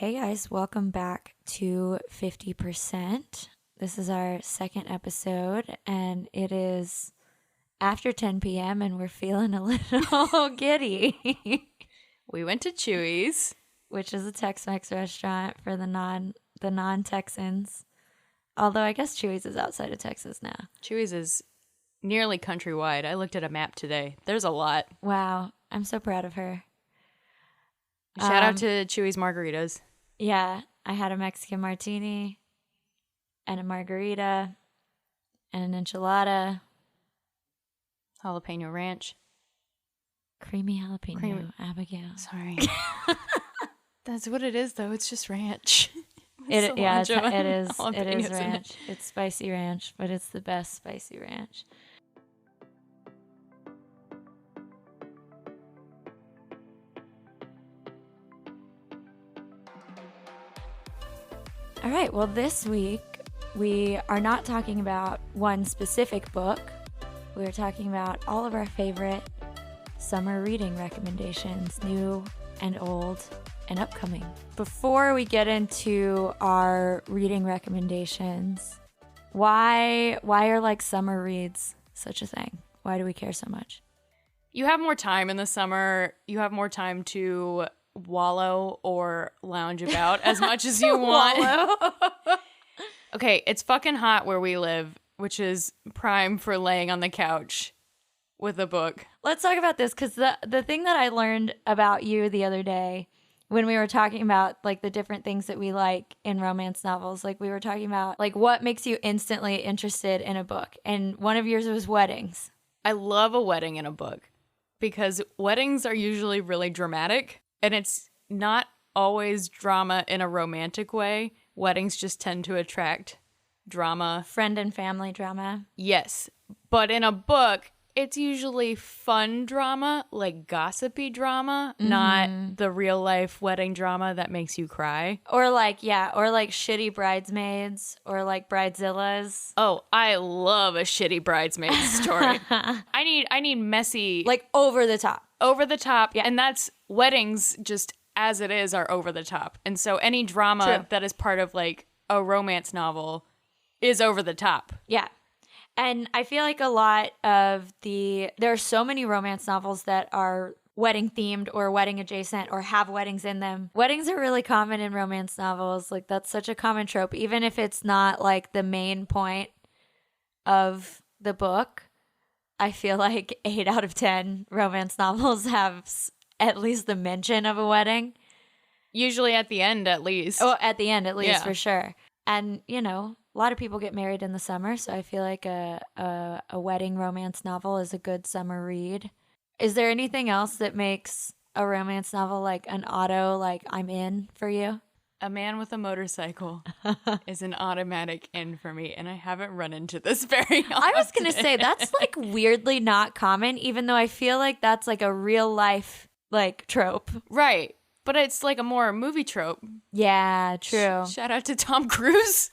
Hey guys, welcome back to 50%. This is our second episode, and it is after 10 p.m. and we're feeling a little giddy. We went to Chuy's, which is a Tex-Mex restaurant for the non-Texans. Although I guess Chuy's is outside of Texas now. Chuy's is nearly countrywide. I looked at a map today. There's a lot. Wow, I'm so proud of her. Shout out to Chuy's margaritas. Yeah, I had a Mexican martini and a margarita and an enchilada. Jalapeno ranch. Creamy jalapeno, Abigail. Sorry. That's what it is, though. It's just ranch. It is ranch. It's spicy ranch, but it's the best spicy ranch. All right, well, this week we are not talking about one specific book. We're talking about all of our favorite summer reading recommendations, new and old and upcoming. Before we get into our reading recommendations, why are summer reads such a thing? Why do we care so much? You have more time in the summer. You have more time to wallow or lounge about as much as you want. Okay, it's fucking hot where we live, which is prime for laying on the couch with a book. Let's talk about this, because the thing that I learned about you the other day when we were talking about the different things that we like in romance novels, we were talking about what makes you instantly interested in a book, and one of yours was weddings. I love a wedding in a book because weddings are usually really dramatic. And it's not always drama in a romantic way. Weddings just tend to attract drama. Friend and family drama. Yes. But in a book, it's usually fun drama, like gossipy drama, not the real life wedding drama that makes you cry. Or shitty bridesmaids or bridezillas. Oh, I love a shitty bridesmaid story. I need messy. Over the top. Over the top. Yeah. And that's weddings just as it is are over the top. And so any drama that is part of a romance novel is over the top. Yeah. And I feel a lot of there are so many romance novels that are wedding themed or wedding adjacent or have weddings in them. Weddings are really common in romance novels. That's such a common trope, even if it's not the main point of the book. I feel 8 out of 10 romance novels have at least the mention of a wedding. Usually at the end, at least. Oh, at the end, at least, yeah. For sure. And, a lot of people get married in the summer, so I feel a wedding romance novel is a good summer read. Is there anything else that makes a romance novel an auto, I'm in for you? A man with a motorcycle is an automatic in for me, and I haven't run into this very often. I was going to say, that's weirdly not common, even though I feel that's a real life trope. Right. But it's a more movie trope. Yeah, true. Shout out to Tom Cruise.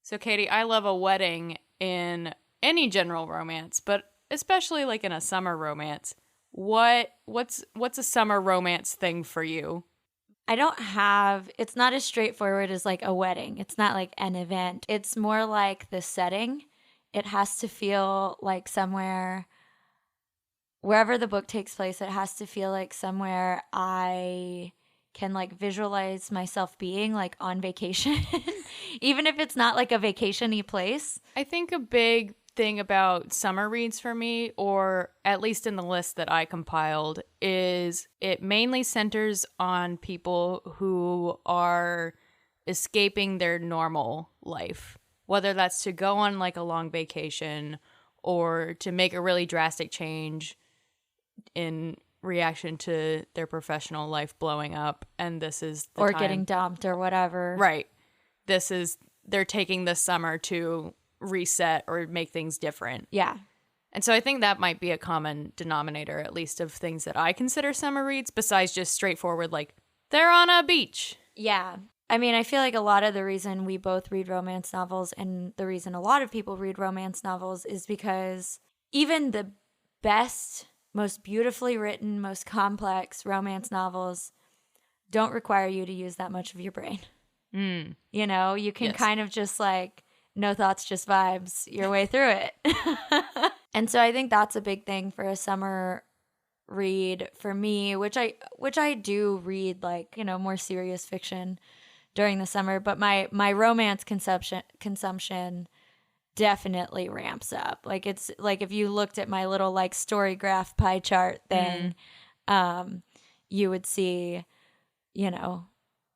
So, Katie, I love a wedding in any general romance, but especially in a summer romance. What's a summer romance thing for you? It's not as straightforward as a wedding. It's not an event. It's more the setting. It has to feel somewhere, wherever the book takes place, it has to feel somewhere I can visualize myself being on vacation, even if it's not a vacation-y place. I think a big thing about summer reads for me, or at least in the list that I compiled, is it mainly centers on people who are escaping their normal life, whether that's to go on a long vacation or to make a really drastic change in reaction to their professional life blowing up, and this is the or time. Getting dumped or whatever. Right. They're taking this summer to reset or make things different. Yeah. And so I think that might be a common denominator, at least of things that I consider summer reads, besides just straightforward, they're on a beach. Yeah. I mean, I feel a lot of the reason we both read romance novels, and the reason a lot of people read romance novels, is because even the best, most beautifully written, most complex romance novels don't require you to use that much of your brain. Mm. You know, you can kind of just like, no thoughts, just vibes your way through it. And so I think that's a big thing for a summer read for me, which I do read, like, you know, more serious fiction during the summer, but my romance consumption definitely ramps up. Like, it's like if you looked at my little like story graph pie chart thing, you would see, you know,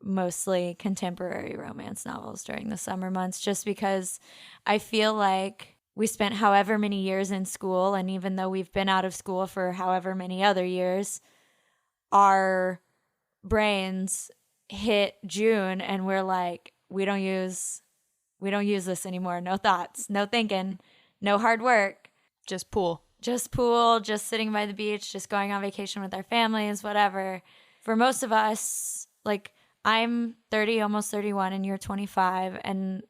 mostly contemporary romance novels during the summer months, just because I feel like we spent however many years in school, and even though we've been out of school for however many other years, our brains hit June and we're like, we don't use this anymore. No thoughts, no thinking, no hard work. Just pool, just sitting by the beach, just going on vacation with our families, whatever. For most of us, like, I'm 30, almost 31, and you're 25, and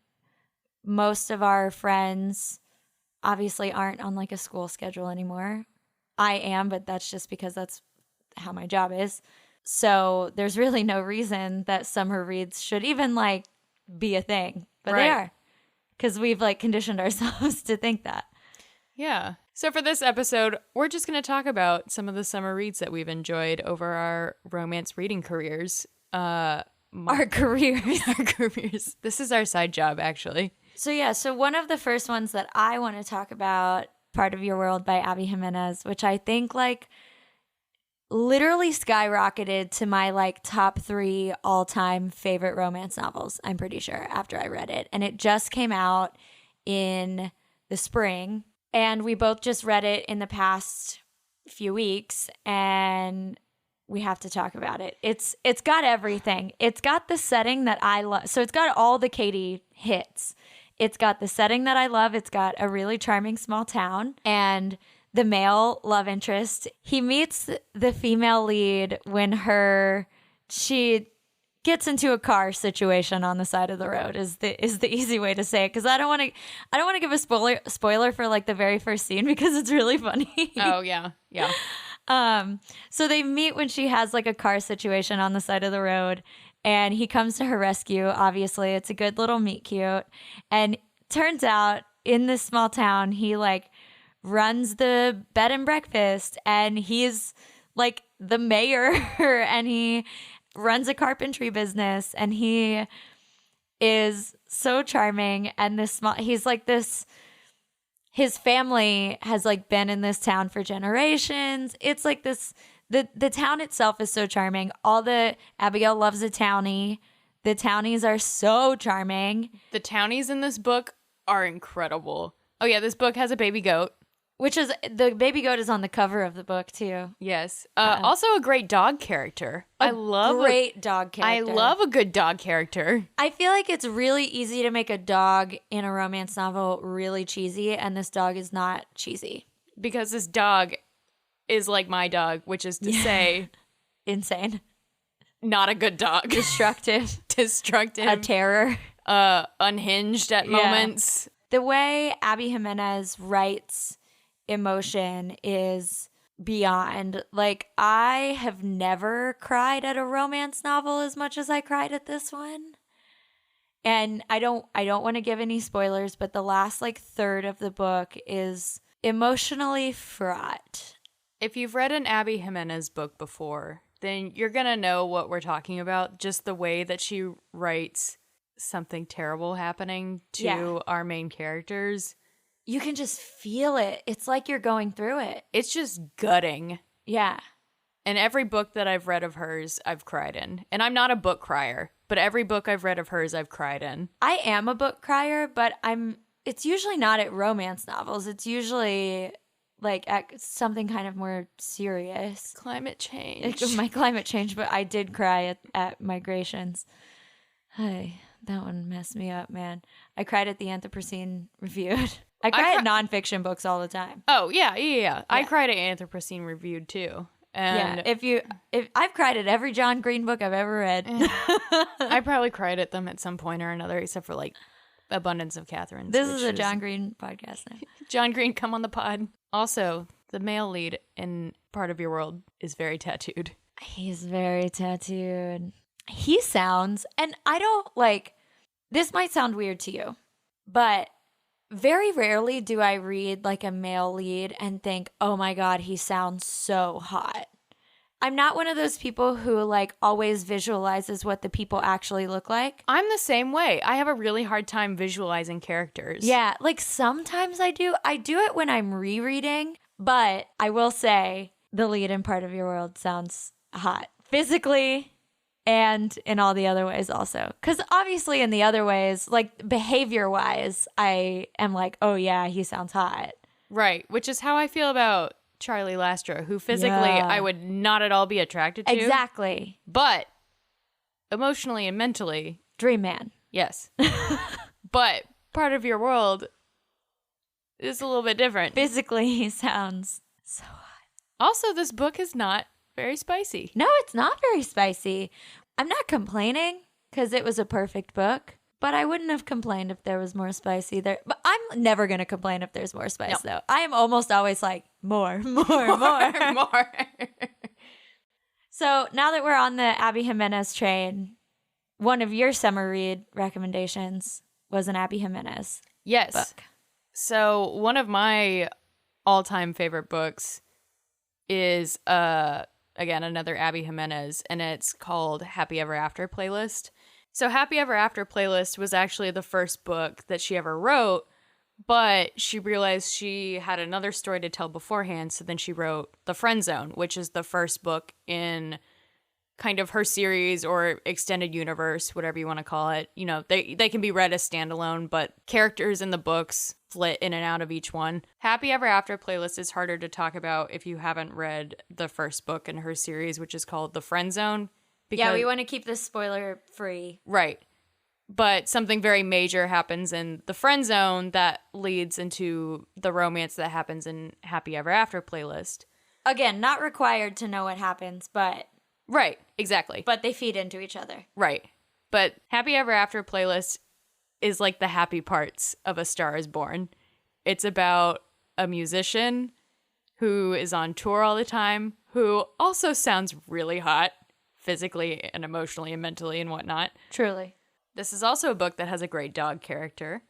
most of our friends obviously aren't on like a school schedule anymore. I am, but that's just because that's how my job is. So there's really no reason that summer reads should even like be a thing, but they are, because we've like conditioned ourselves to think that. Yeah. So for this episode, we're just going to talk about some of the summer reads that we've enjoyed over our romance reading careers. Our careers. Our careers. This is our side job, actually. So one of the first ones that I want to talk about, Part of Your World by Abby Jimenez, which I think like literally skyrocketed to my like top 3 all-time favorite romance novels, I'm pretty sure, after I read it. And it just came out in the spring, and we both just read it in the past few weeks, and we have to talk about it. It's got everything. It's got the setting that I love. So it's got all the Katey hits. It's got the setting that I love. It's got a really charming small town and the male love interest. He meets the female lead when she gets into a car situation on the side of the road is the easy way to say it, because I don't want to give a spoiler for like the very first scene, because it's really funny. Oh yeah. So they meet when she has like a car situation on the side of the road, and he comes to her rescue. Obviously, it's a good little meet cute. And turns out in this small town, he like runs the bed and breakfast, and he's like the mayor and he runs a carpentry business, and he is so charming. And he's like this, his family has like been in this town for generations. It's like this, the town itself is so charming. Abigail loves a townie. The townies are so charming. The townies in this book are incredible. Oh yeah, this book has a baby goat. The baby goat is on the cover of the book too. Yes. Also a great dog character. I love a dog character. I love a good dog character. I feel like it's really easy to make a dog in a romance novel really cheesy, and this dog is not cheesy. Because this dog is like my dog, which is to say... insane. Not a good dog. Destructive. A terror. Unhinged at moments. The way Abby Jimenez writes emotion is beyond. Like, I have never cried at a romance novel as much as I cried at this one. And I don't want to give any spoilers, but the last like third of the book is emotionally fraught. If you've read an Abby Jimenez book before, then you're going to know what we're talking about. Just the way that she writes something terrible happening to our main characters. You can just feel it. It's like you're going through it. It's just gutting. Yeah. And every book that I've read of hers, I've cried in. And I'm not a book crier, but every book I've read of hers, I've cried in. I am a book crier, but it's usually not at romance novels. It's usually like at something kind of more serious. Climate change. My climate change, but I did cry at Migrations. Hey, that one messed me up, man. I cried at the Anthropocene Reviewed. I cry at nonfiction books all the time. Oh, yeah. I cried at Anthropocene Reviewed, too. And if I've cried at every John Green book I've ever read. I probably cried at them at some point or another, except for, like, Abundance of Catherine. This is a John Green podcast now. John Green, come on the pod. Also, the male lead in Part of Your World is very tattooed. He's very tattooed. He sounds, and I don't like, this might sound weird to you, but very rarely do I read like a male lead and think, oh my God, he sounds so hot. I'm not one of those people who like always visualizes what the people actually look like. I'm the same way. I have a really hard time visualizing characters. Yeah, like sometimes I do. I do it when I'm rereading, but I will say the lead in Part of Your World sounds hot physically and in all the other ways also. Because obviously in the other ways, like behavior-wise, I am like, oh yeah, he sounds hot. Right, which is how I feel about Charlie Lastra, who physically I would not at all be attracted to. Exactly. But emotionally and mentally. Dream man. Yes. But Part of Your World is a little bit different. Physically, he sounds so hot. Also, this book is not very spicy. No, it's not very spicy. I'm not complaining because it was a perfect book, but I wouldn't have complained if there was more spicy there. But I'm never going to complain if there's more spice, though. I am almost always like, more. More. So now that we're on the Abby Jimenez train, one of your summer read recommendations was an Abby Jimenez book. So one of my all-time favorite books is again another Abby Jimenez, and it's called Happy Ever After Playlist. So Happy Ever After Playlist was actually the first book that she ever wrote, but she realized she had another story to tell beforehand, so then she wrote The Friend Zone, which is the first book in kind of her series or extended universe, whatever you want to call it. You know, they can be read as standalone, but characters in the books flit in and out of each one. Happy Ever After Playlist is harder to talk about if you haven't read the first book in her series, which is called The Friend Zone. Yeah, we want to keep this spoiler free. Right. But something very major happens in The Friend Zone that leads into the romance that happens in Happy Ever After Playlist. Again, not required to know what happens, but... Right, exactly. But they feed into each other. Right. But Happy Ever After Playlist is like the happy parts of A Star Is Born. It's about a musician who is on tour all the time, who also sounds really hot, physically and emotionally and mentally and whatnot. Truly. This is also a book that has a great dog character.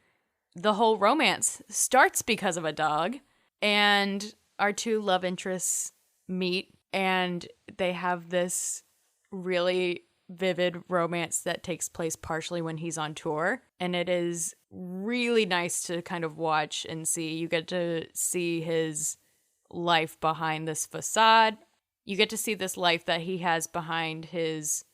The whole romance starts because of a dog, and our two love interests meet, and they have this really vivid romance that takes place partially when he's on tour, and it is really nice to kind of watch and see. You get to see his life behind this facade. You get to see this life that he has behind his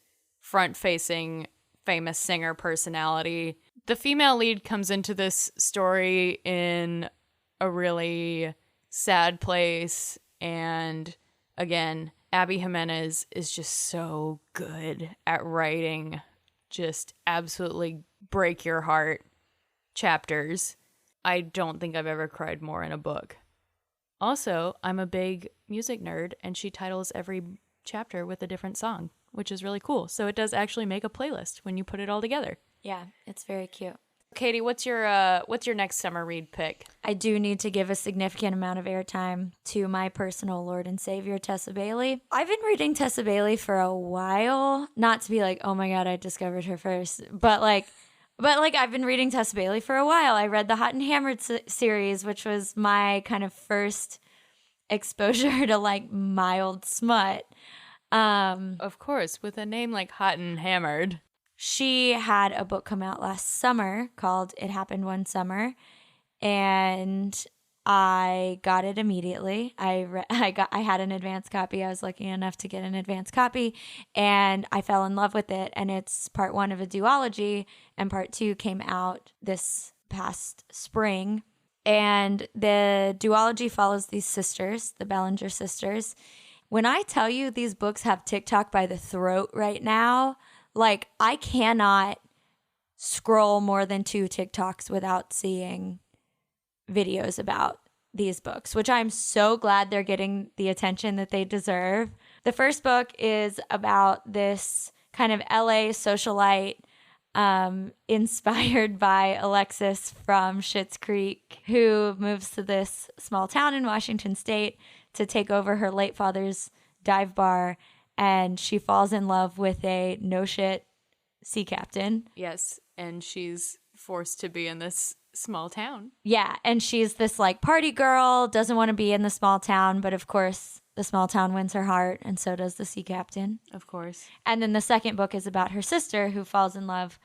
front-facing famous singer personality. The female lead comes into this story in a really sad place, and again, Abby Jimenez is just so good at writing just absolutely break your heart chapters. I don't think I've ever cried more in a book. Also, I'm a big music nerd, and she titles every chapter with a different song, which is really cool. So it does actually make a playlist when you put it all together. Yeah, it's very cute. Katie, what's your next summer read pick? I do need to give a significant amount of airtime to my personal Lord and Savior, Tessa Bailey. I've been reading Tessa Bailey for a while. Not to be like, oh my God, I discovered her first. But I've been reading Tessa Bailey for a while. I read the Hot and Hammered series, which was my kind of first exposure to like mild smut. Of course, with a name like Hot and Hammered. She had a book come out last summer called It Happened One Summer, and I got it immediately. I had an advance copy. I was lucky enough to get an advance copy, and I fell in love with it. And it's part 1 of a duology, and part 2 came out this past spring. And the duology follows these sisters, the Bellinger sisters. When I tell you these books have TikTok by the throat right now, like I cannot scroll more than 2 TikToks without seeing videos about these books, which I'm so glad they're getting the attention that they deserve. The first book is about this kind of LA socialite inspired by Alexis from Schitt's Creek, who moves to this small town in Washington State to take over her late father's dive bar and she falls in love with a no shit sea captain. Yes, and she's forced to be in this small town. Yeah, and she's this like party girl, doesn't want to be in the small town, but of course the small town wins her heart, and so does the sea captain. Of course. And then the second book is about her sister who falls in love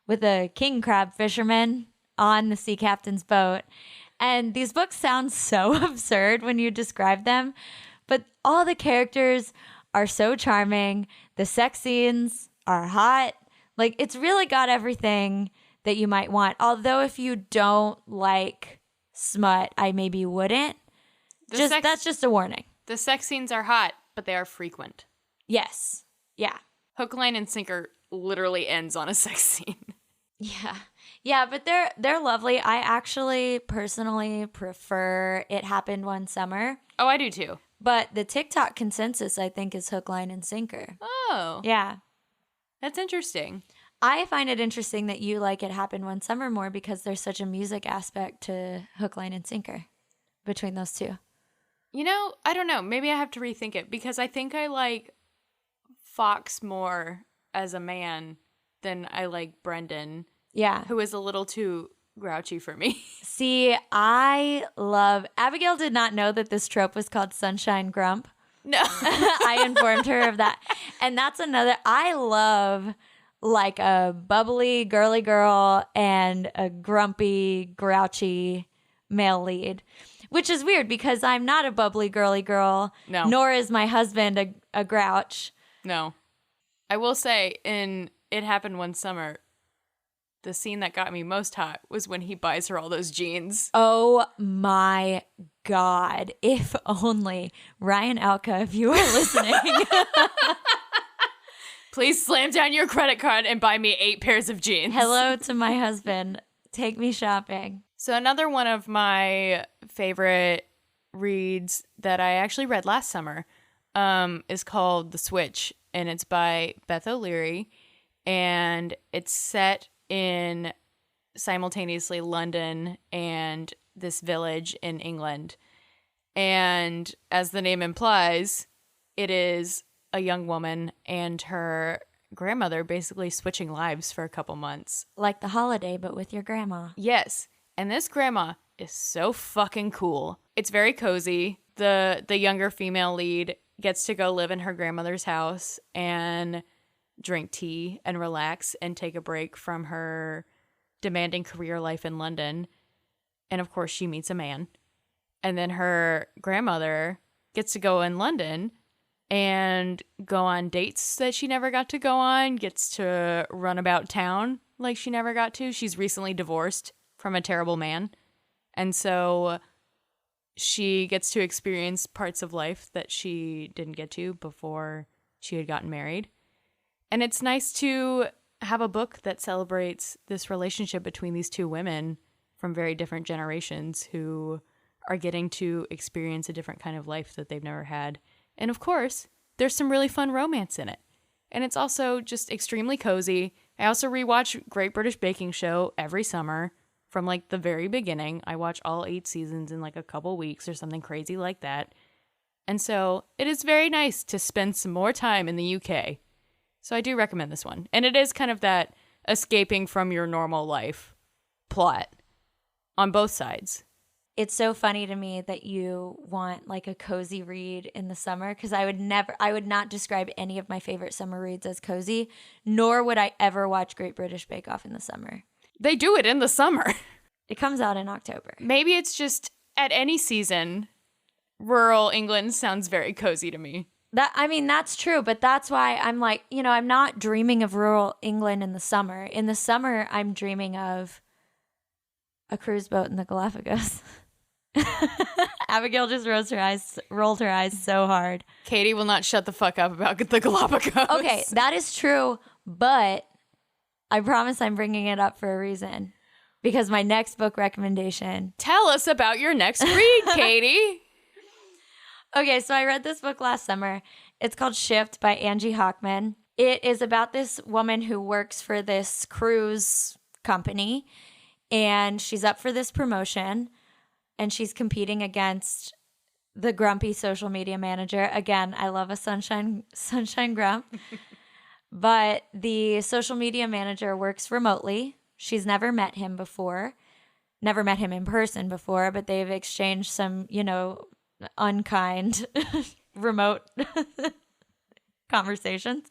with a king crab fisherman on the sea captain's boat. And these books sound so absurd when you describe them, but all the characters are so charming. The sex scenes are hot. Like, it's really got everything that you might want. Although if you don't like smut, I maybe wouldn't. That's just a warning. The sex scenes are hot, but they are frequent. Yes. Yeah. Hook, line, and sinker literally ends on a sex scene. Yeah. Yeah, but they're lovely. I actually personally prefer It Happened One Summer. Oh, I do too. But the TikTok consensus, I think, is Hook, Line, and Sinker. Oh. Yeah. That's interesting. I find it interesting that you like It Happened One Summer more because there's such a music aspect to Hook, Line, and Sinker between those two. You know, I don't know. Maybe I have to rethink it because I think I like Fox more as a man than I like Brendan. Yeah. Who is a little too grouchy for me. See, I love... Abigail did not know that this trope was called Sunshine Grump. No. I informed her of that. And that's another... I love like a bubbly girly girl and a grumpy, grouchy male lead. Which is weird because I'm not a bubbly girly girl. No. Nor is my husband a grouch. No. I will say in It Happened One Summer, the scene that got me most hot was when he buys her all those jeans. Oh my God. If only. Ryan Alka, if you are listening. Please slam down your credit card and buy me 8 pairs of jeans. Hello to my husband. Take me shopping. So another one of my favorite reads that I actually read last summer is called The Switch, and it's by Beth O'Leary, and it's set in simultaneously London and this village in England. And as the name implies, it is a young woman and her grandmother basically switching lives for a couple months. Like The Holiday, but with your grandma. Yes. And this grandma is so fucking cool. It's very cozy. The younger female lead gets to go live in her grandmother's house and drink tea and relax and take a break from her demanding career life in London. And of course, she meets a man. And then her grandmother gets to go in London and go on dates that she never got to go on, gets to run about town like she never got to. She's recently divorced from a terrible man. And so she gets to experience parts of life that she didn't get to before she had gotten married. And it's nice to have a book that celebrates this relationship between these two women from very different generations who are getting to experience a different kind of life that they've never had. And of course, there's some really fun romance in it. And it's also just extremely cozy. I also rewatch Great British Baking Show every summer from like the very beginning. I watch all 8 seasons in like a couple weeks or something crazy like that. And so it is very nice to spend some more time in the UK. So I do recommend this one. And it is kind of that escaping from your normal life plot on both sides. It's so funny to me that you want like a cozy read in the summer because I would not describe any of my favorite summer reads as cozy, nor would I ever watch Great British Bake Off in the summer. They do it in the summer. It comes out in October. Maybe it's just at any season, rural England sounds very cozy to me. That's true, but that's why I'm like, I'm not dreaming of rural England in the summer. In the summer, I'm dreaming of a cruise boat in the Galapagos. Abigail just rolled her eyes so hard. Katie will not shut the fuck up about the Galapagos. Okay, that is true, but I promise I'm bringing it up for a reason. Because my next book recommendation... Tell us about your next read, Katie. Okay, so I read this book last summer. It's called Shift by Angie Hockman. It is about this woman who works for this cruise company, and she's up for this promotion, and she's competing against the grumpy social media manager. Again, I love a sunshine grump. But the social media manager works remotely. She's never met him before, never met him in person before, but they've exchanged some, unkind remote conversations.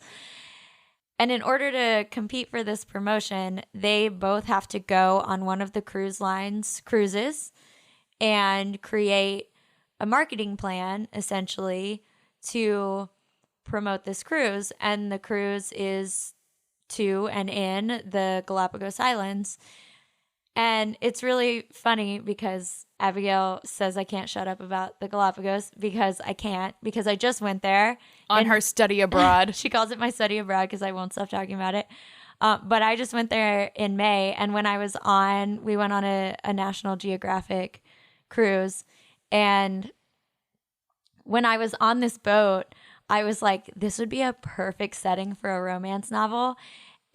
And in order to compete for this promotion, they both have to go on one of the cruises and create a marketing plan, essentially, to promote this cruise. And the cruise is to and in the Galapagos Islands. And it's really funny because Abigail says I can't shut up about the Galapagos because I can't, because I just went there. On her study abroad. She calls it my study abroad because I won't stop talking about it. But I just went there in May. And when we went on a National Geographic cruise. And when I was on this boat, I was like, this would be a perfect setting for a romance novel.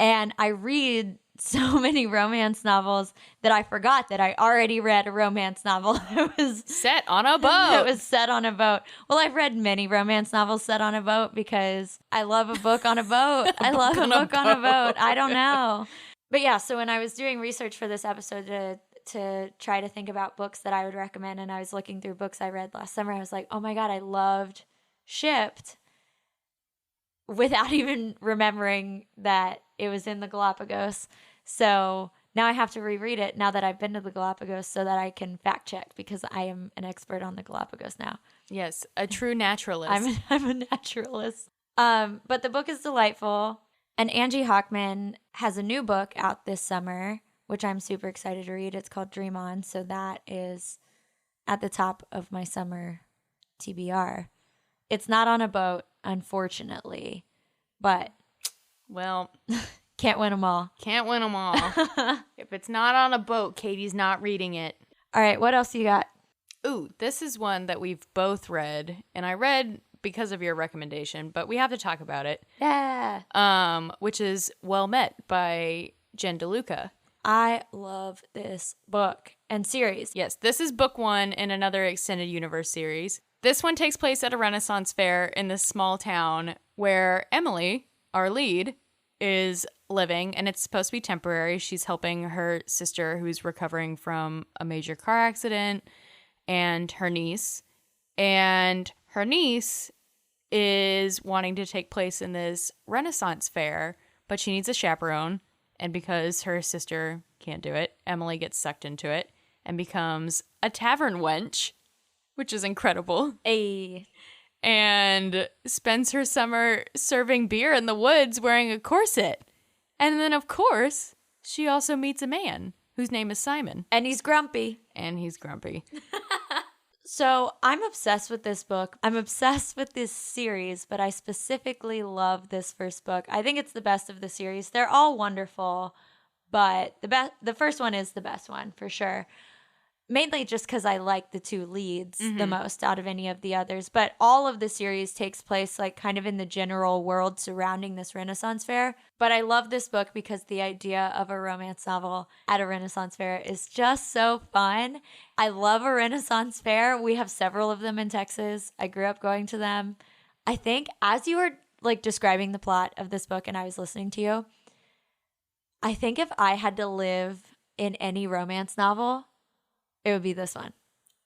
And I read so many romance novels that I forgot that I already read a romance novel that was set on a boat. That was set on a boat. Well, I've read many romance novels set on a boat because I love a book on a boat. I love a book on a boat. I don't know. But yeah, so when I was doing research for this episode to try to think about books that I would recommend, and I was looking through books I read last summer, I was like, oh my God, I loved Shipped, without even remembering that it was in the Galapagos. So now I have to reread it now that I've been to the Galapagos so that I can fact check, because I am an expert on the Galapagos now. Yes, a true naturalist. I'm a naturalist. But the book is delightful. And Angie Hockman has a new book out this summer, which I'm super excited to read. It's called Dream On. So that is at the top of my summer TBR. It's not on a boat, unfortunately, but well, can't win them all. Can't win them all. If it's not on a boat, Katie's not reading it. All right, what else you got? Ooh, this is one that we've both read, and I read because of your recommendation, but we have to talk about it. Yeah. Which is Well Met by Jen DeLuca. I love this book and series. Yes, this is book one in another extended universe series. This one takes place at a Renaissance fair in this small town where Emily, our lead, is living, and it's supposed to be temporary. She's helping her sister who's recovering from a major car accident, and her niece. And her niece is wanting to take place in this Renaissance fair, but she needs a chaperone. And because her sister can't do it, Emily gets sucked into it and becomes a tavern wench, which is incredible. And spends her summer serving beer in the woods wearing a corset. And then, of course, she also meets a man whose name is Simon. And he's grumpy. So I'm obsessed with this book. I'm obsessed with this series, but I specifically love this first book. I think it's the best of the series. They're all wonderful, but the first one is the best one for sure. Mainly just because I like the two leads the most out of any of the others. But all of the series takes place like kind of in the general world surrounding this Renaissance fair. But I love this book because the idea of a romance novel at a Renaissance fair is just so fun. I love a Renaissance fair. We have several of them in Texas. I grew up going to them. I think as you were like describing the plot of this book and I was listening to you, I think if I had to live in any romance novel, it would be this one.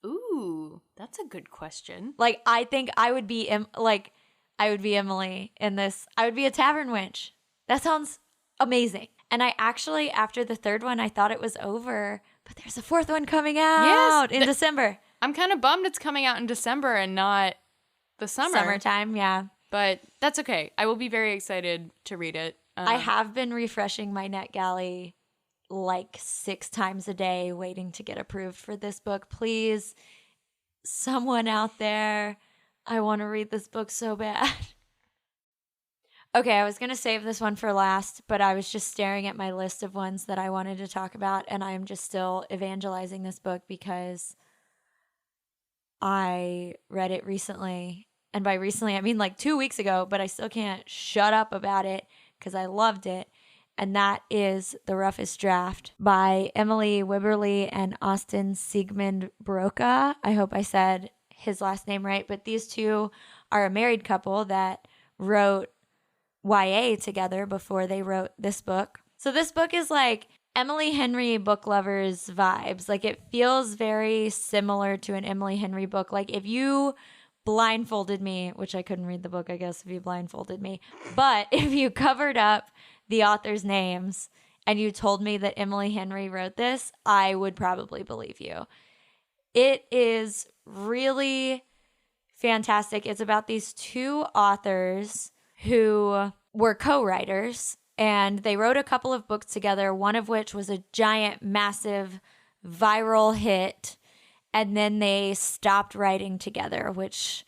Ooh, that's a good question. Like, I think I would be Emily in this. I would be a tavern wench. That sounds amazing. And I actually, after the third one, I thought it was over. But there's a fourth one coming out in December. I'm kind of bummed it's coming out in December and not the summer. Summertime, yeah. But that's okay. I will be very excited to read it. I have been refreshing my NetGalley like 6 times a day waiting to get approved for this book. Please, someone out there, I want to read this book so bad. Okay, I was going to save this one for last, but I was just staring at my list of ones that I wanted to talk about, and I'm just still evangelizing this book because I read it recently. And by recently, I mean like 2 weeks ago, but I still can't shut up about it because I loved it. And that is The Roughest Draft by Emily Wibberley and Austin Sigmund Broca. I hope I said his last name right, but these two are a married couple that wrote YA together before they wrote this book. So this book is like Emily Henry book lovers vibes. Like it feels very similar to an Emily Henry book. Like if you blindfolded me, which I couldn't read the book, I guess, if you blindfolded me, but if you covered up the authors' names and you told me that Emily Henry wrote this, I would probably believe you. It is really fantastic. It's about these two authors who were co-writers, and they wrote a couple of books together, one of which was a giant, massive, viral hit, and then they stopped writing together, which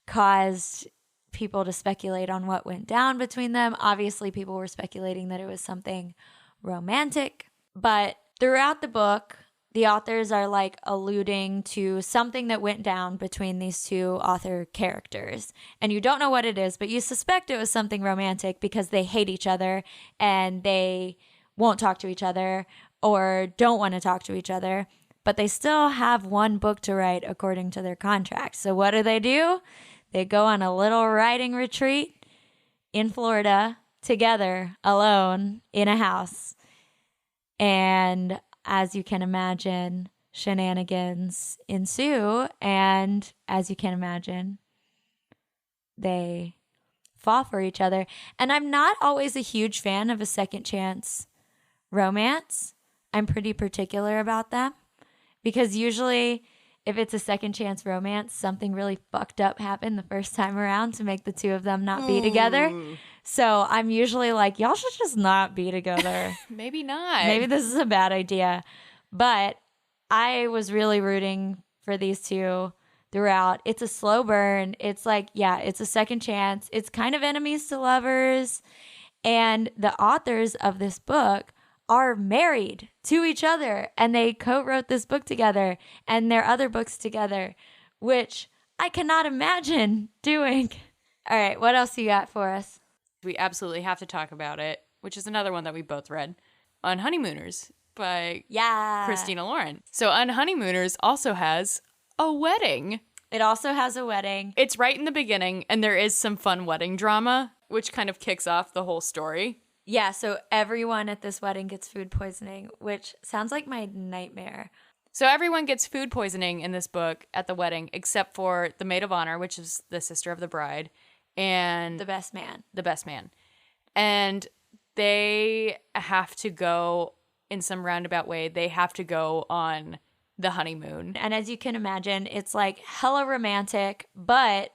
caused people to speculate on what went down between them. Obviously, people were speculating that it was something romantic, but throughout the book, the authors are like alluding to something that went down between these two author characters. And you don't know what it is, but you suspect it was something romantic because they hate each other and they won't talk to each other or don't want to talk to each other. But they still have one book to write according to their contract. So what do? They go on a little writing retreat in Florida together, alone, in a house. And as you can imagine, shenanigans ensue. And as you can imagine, they fall for each other. And I'm not always a huge fan of a second chance romance. I'm pretty particular about them because usually if it's a second chance romance, something really fucked up happened the first time around to make the two of them not be together. So I'm usually like, y'all should just not be together. Maybe not. Maybe this is a bad idea. But I was really rooting for these two throughout. It's a slow burn. It's like, yeah, it's a second chance. It's kind of enemies to lovers. And the authors of this book are married to each other. And they co-wrote this book together and their other books together, which I cannot imagine doing. All right, what else you got for us? We absolutely have to talk about it, which is another one that we both read, On Honeymooners by Christina Lauren. So On Honeymooners also has a wedding. It also has a wedding. It's right in the beginning, and there is some fun wedding drama, which kind of kicks off the whole story. Yeah, so everyone at this wedding gets food poisoning, which sounds like my nightmare. So everyone gets food poisoning in this book at the wedding, except for the maid of honor, which is the sister of the bride, and the best man. And they have to go, in some roundabout way, they have to go on the honeymoon. And as you can imagine, it's like hella romantic, but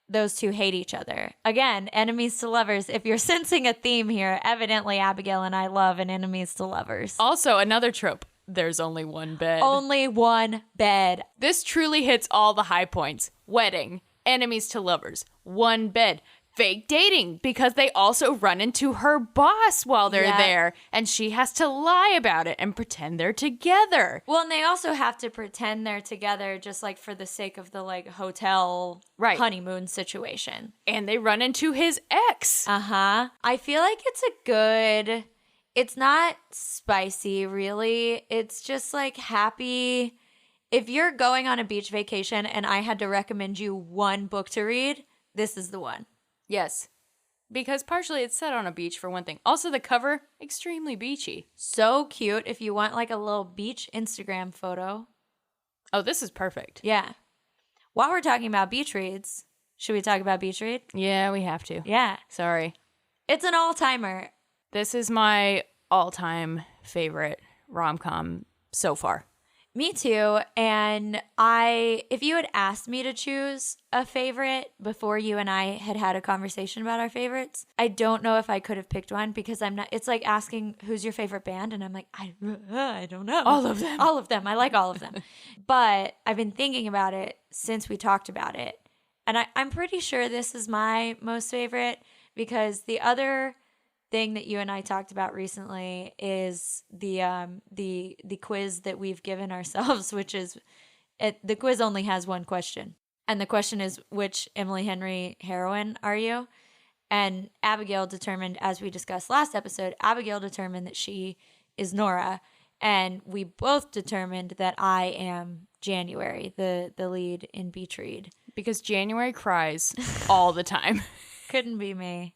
those two hate each other. Again, enemies to lovers. If you're sensing a theme here, evidently Abigail and I love an enemies to lovers. Also, another trope. There's only one bed. Only one bed. This truly hits all the high points. Wedding, enemies to lovers, one bed, fake dating because they also run into her boss while they're there and she has to lie about it and pretend they're together. Well, and they also have to pretend they're together just like for the sake of the like hotel honeymoon situation. And they run into his ex. I feel like it's not spicy really. It's just like happy. If you're going on a beach vacation and I had to recommend you one book to read, this is the one. Yes. Because partially it's set on a beach for one thing. Also the cover, extremely beachy. So cute if you want like a little beach Instagram photo. Oh, this is perfect. Yeah. While we're talking about beach reads, should we talk about beach read? Yeah, we have to. Yeah. Sorry. It's an all-timer. This is my all-time favorite rom-com so far. Me too. And if you had asked me to choose a favorite before you and I had a conversation about our favorites, I don't know if I could have picked one because it's like asking who's your favorite band. And I'm like, I don't know. All of them. All of them. I like all of them. But I've been thinking about it since we talked about it. And I'm pretty sure this is my most favorite because the other thing that you and I talked about recently is the quiz that we've given ourselves, which is the quiz only has one question. And the question is, which Emily Henry heroine are you? And Abigail determined, as we discussed last episode, Abigail determined that she is Nora. And we both determined that I am January, the lead in Beach Read. Because January cries all the time. Couldn't be me.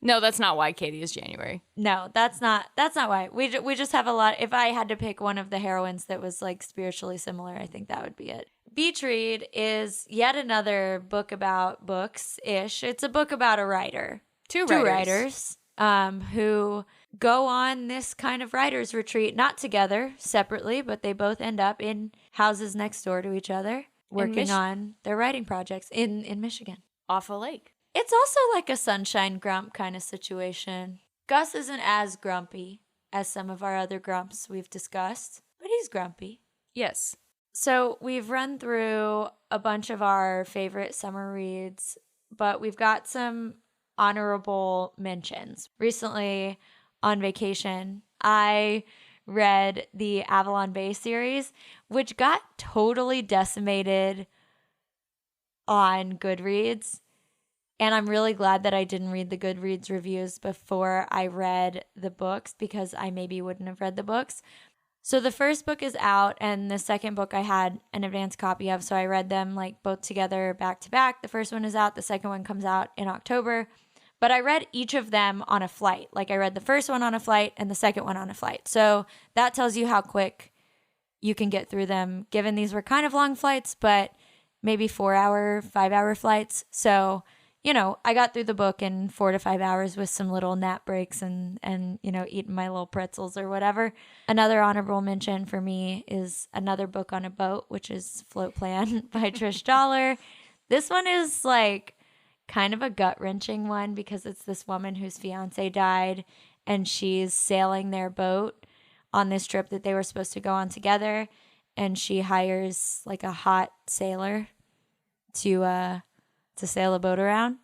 No, that's not why Katey is January. No, that's not why. We just have a lot. If I had to pick one of the heroines that was like spiritually similar, I think that would be it. Beach Read is yet another book about books-ish. It's a book about a writer. Two writers who go on this kind of writer's retreat, not together, separately, but they both end up in houses next door to each other, working on their writing projects in Michigan. Off a lake. It's also like a sunshine grump kind of situation. Gus isn't as grumpy as some of our other grumps we've discussed, but he's grumpy. Yes. So we've run through a bunch of our favorite summer reads, but we've got some honorable mentions. Recently on vacation, I read the Avalon Bay series, which got totally decimated on Goodreads. And I'm really glad that I didn't read the Goodreads reviews before I read the books, because I maybe wouldn't have read the books. So the first book is out, and the second book I had an advance copy of, so I read them like both together back to back. The first one is out, the second one comes out in October. But I read each of them on a flight. Like I read the first one on a flight and the second one on a flight. So that tells you how quick you can get through them, given these were kind of long flights, but maybe 4-hour, 5-hour flights. So I got through the book in 4 to 5 hours with some little nap breaks and eating my little pretzels or whatever. Another honorable mention for me is another book on a boat, which is Float Plan by Trish Dollar. This one is like kind of a gut-wrenching one because it's this woman whose fiance died and she's sailing their boat on this trip that they were supposed to go on together, and she hires like a hot sailor to sail a boat around.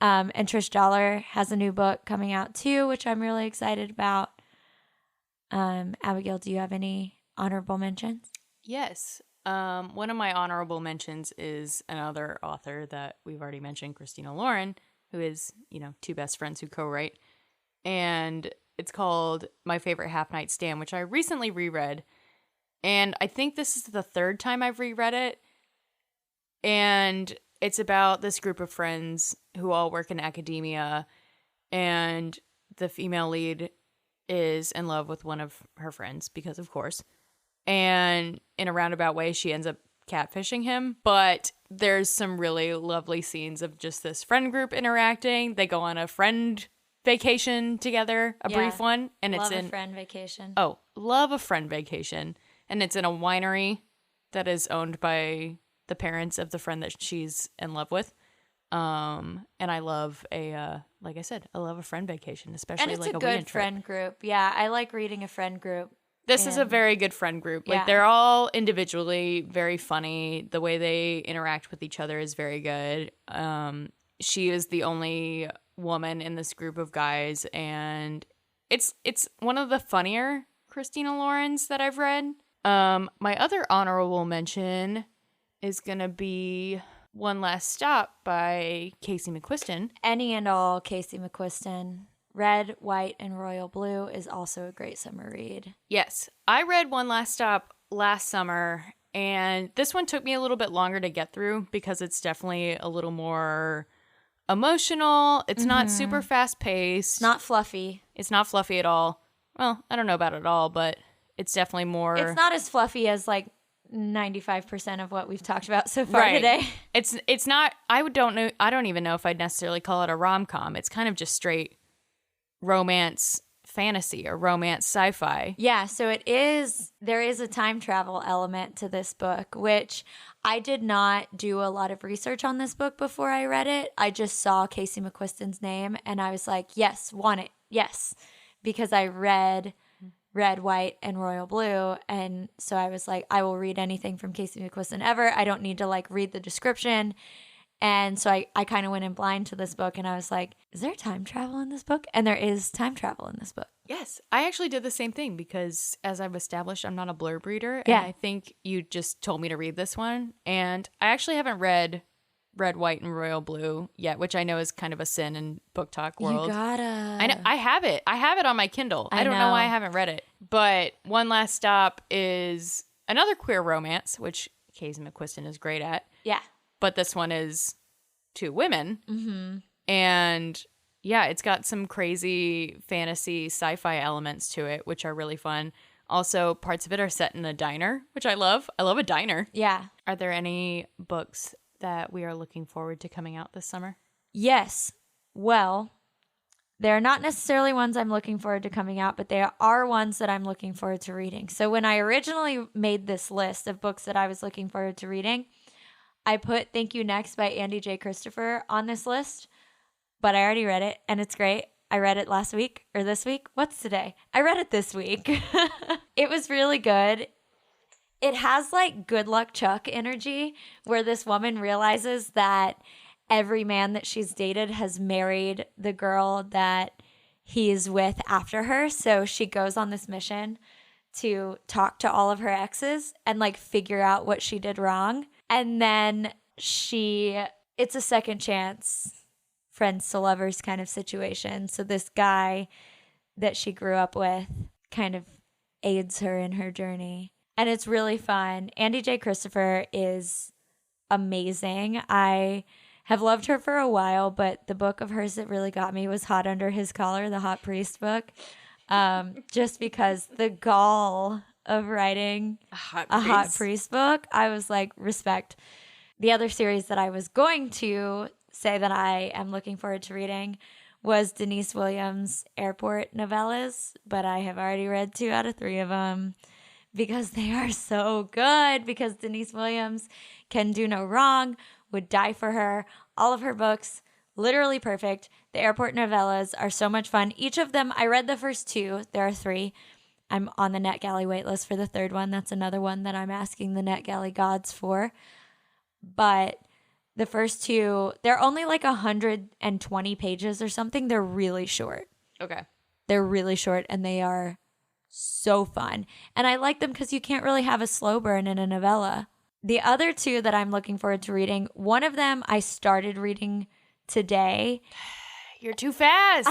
And Trish Dollar has a new book coming out too, which I'm really excited about. Abigail, do you have any honorable mentions? Yes. One of my honorable mentions is another author that we've already mentioned, Christina Lauren, who is, two best friends who co-write. And it's called My Favorite Half Night Stand, which I recently reread. And I think this is the third time I've reread it. And it's about this group of friends who all work in academia, and the female lead is in love with one of her friends, because of course. And in a roundabout way, she ends up catfishing him. But there's some really lovely scenes of just this friend group interacting. They go on a friend vacation together, a brief one. And it's a friend vacation. Oh, love a friend vacation. And it's in a winery that is owned by the parents of the friend that she's in love with. And I love like I said, I love a friend vacation, especially and it's like a good weekend friend trip. Group. Yeah, I like reading a friend group. This is a very good friend group. Like they're all individually very funny. The way they interact with each other is very good. She is the only woman in this group of guys, and it's one of the funnier Christina Laurens that I've read. My other honorable mention is going to be One Last Stop by Casey McQuiston. Any and all Casey McQuiston. Red, White, and Royal Blue is also a great summer read. Yes. I read One Last Stop last summer, and this one took me a little bit longer to get through because it's definitely a little more emotional. It's not super fast-paced. Not fluffy. It's not fluffy at all. Well, I don't know about it all, but it's definitely more... It's not as fluffy as like 95% of what we've talked about so far today. It's not... I don't even know if I'd necessarily call it a rom-com. It's kind of just straight romance fantasy or romance sci-fi. Yeah, so there is a time travel element to this book, which I did not do a lot of research on this book before I read it. I just saw Casey McQuiston's name and I was like, yes, want it. Yes. Because I read Red, White, and Royal Blue. And so I was like, I will read anything from Casey McQuiston ever. I don't need to like read the description. And so I kind of went in blind to this book and I was like, is there time travel in this book? And there is time travel in this book. Yes. I actually did the same thing because as I've established, I'm not a blurb reader. Yeah. And I think you just told me to read this one. And I actually haven't read Red, White, and Royal Blue yet, which I know is kind of a sin in book talk world. You gotta. I know. I have it. I have it on my Kindle. I don't know why I haven't read it. But One Last Stop is another queer romance, which Casey McQuiston is great at. Yeah. But this one is two women. Mm-hmm. And yeah, it's got some crazy fantasy sci-fi elements to it, which are really fun. Also, parts of it are set in a diner, which I love. I love a diner. Yeah. Are there any books that we are looking forward to coming out this summer? Yes. Well, they're not necessarily ones I'm looking forward to coming out, but they are ones that I'm looking forward to reading. So when I originally made this list of books that I was looking forward to reading, I put Thank You Next by Andy J. Christopher on this list, but I already read it, and it's great. I read it last week, or this week. What's today? I read it this week. It was really good. It has like Good Luck Chuck energy, where this woman realizes that every man that she's dated has married the girl that he's with after her. So she goes on this mission to talk to all of her exes and like figure out what she did wrong. And then it's a second chance, friends to lovers kind of situation. So this guy that she grew up with kind of aids her in her journey. And it's really fun. Andy J. Christopher is amazing. I have loved her for a while, but the book of hers that really got me was Hot Under His Collar, the Hot Priest book. Just because the gall of writing a hot priest book, I was like, respect. The other series that I was going to say that I am looking forward to reading was Denise Williams' Airport novellas, but I have already read 2 out of 3 of them because they are so good, because Denise Williams can do no wrong, would die for her. All of her books, literally perfect. The Airport novellas are so much fun. Each of them, I read the first 2. There are 3. I'm on the NetGalley waitlist for the 3rd one. That's another one that I'm asking the NetGalley gods for. But the first 2, they're only like 120 pages or something. They're really short. Okay. They're really short, and they are so fun. And I like them because you can't really have a slow burn in a novella. The other 2 that I'm looking forward to reading, one of them I started reading today. You're too fast.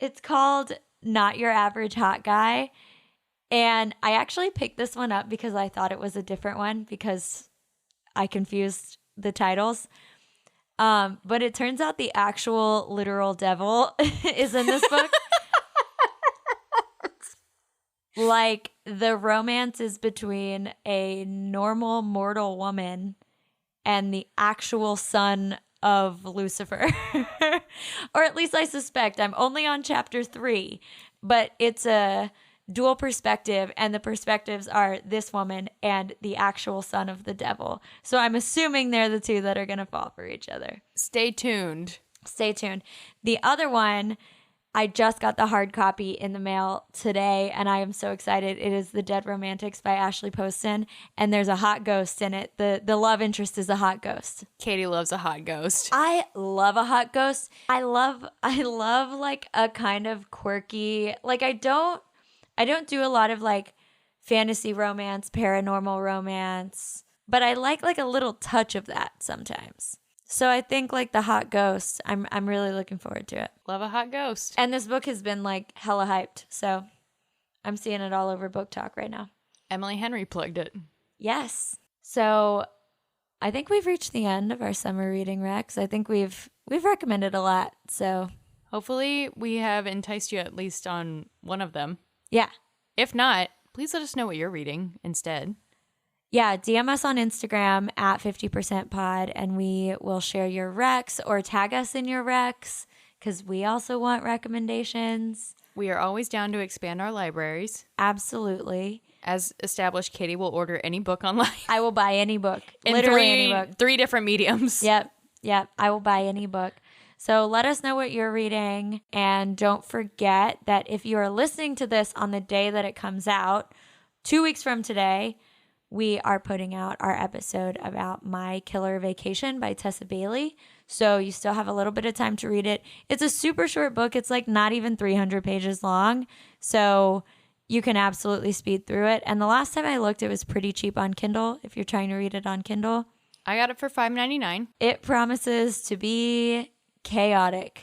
It's called Not Your Average Hot Guy. And I actually picked this one up because I thought it was a different one because I confused the titles. But it turns out the actual literal devil is in this book. Like, the romance is between a normal mortal woman and the actual son of Lucifer. Or at least I suspect. I'm only on chapter 3, but it's a dual perspective, and the perspectives are this woman and the actual son of the devil. So I'm assuming they're the 2 that are going to fall for each other. Stay tuned. Stay tuned. The other one, I just got the hard copy in the mail today, and I am so excited. It is The Dead Romantics by Ashley Poston, and there's a hot ghost in it. The love interest is a hot ghost. Katie loves a hot ghost. I love a hot ghost. I love like a kind of quirky, like I don't do a lot of like fantasy romance, paranormal romance, but I like a little touch of that sometimes. So I think like the hot ghost, I'm really looking forward to it. Love a hot ghost. And this book has been like hella hyped, so I'm seeing it all over Book Talk right now. Emily Henry plugged it. Yes. So I think we've reached the end of our summer reading recs. I think we've recommended a lot, so hopefully we have enticed you at least on one of them. Yeah. If not, please let us know what you're reading instead. Yeah, DM us on Instagram at 50%pod, and we will share your recs or tag us in your recs because we also want recommendations. We are always down to expand our libraries. Absolutely. As established, Katie will order any book online. I will buy any book. In Literally any book. 3 different mediums. Yep. I will buy any book. So let us know what you're reading. And don't forget that if you are listening to this on the day that it comes out, 2 weeks from today, we are putting out our episode about My Killer Vacation by Tessa Bailey. So you still have a little bit of time to read it. It's a super short book. It's like not even 300 pages long. So you can absolutely speed through it. And the last time I looked, it was pretty cheap on Kindle if you're trying to read it on Kindle. I got it for $5.99. It promises to be chaotic.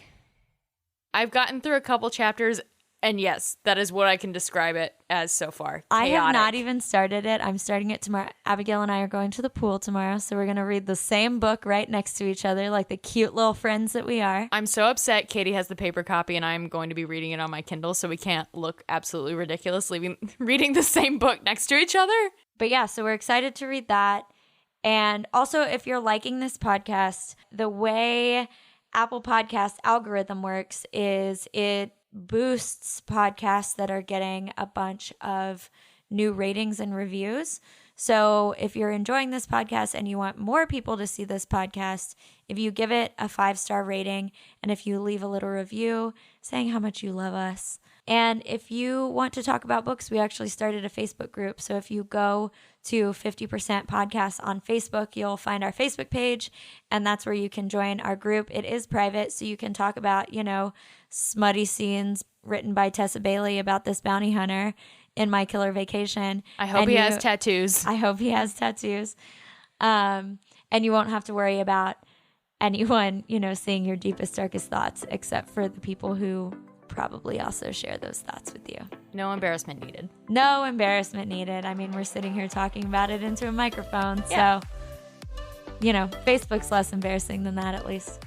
I've gotten through a couple chapters And yes, that is what I can describe it as so far. I have not Chaotic. even started it. I'm starting it tomorrow. Abigail and I are going to the pool tomorrow, so we're going to read the same book right next to each other like the cute little friends that we are. I'm so upset Katey has the paper copy and I'm going to be reading it on my Kindle, so we can't look absolutely ridiculous reading the same book next to each other. But yeah, so we're excited to read that. And also, if you're liking this podcast, the way Apple Podcast algorithm works is it boosts podcasts that are getting a bunch of new ratings and reviews. So if you're enjoying this podcast and you want more people to see this podcast, if you give it a 5-star rating and if you leave a little review saying how much you love us, and if you want to talk about books, we actually started a Facebook group. So if you go to 50% Podcasts on Facebook, you'll find our Facebook page, and that's where you can join our group. It is private, so you can talk about, smutty scenes written by Tessa Bailey about this bounty hunter in My Killer Vacation. I hope he has tattoos. I hope he has tattoos. And you won't have to worry about anyone, seeing your deepest, darkest thoughts, except for the people who probably also share those thoughts with you. No embarrassment needed. No embarrassment needed. I mean, we're sitting here talking about it into a microphone. Yeah. So, Facebook's less embarrassing than that, at least.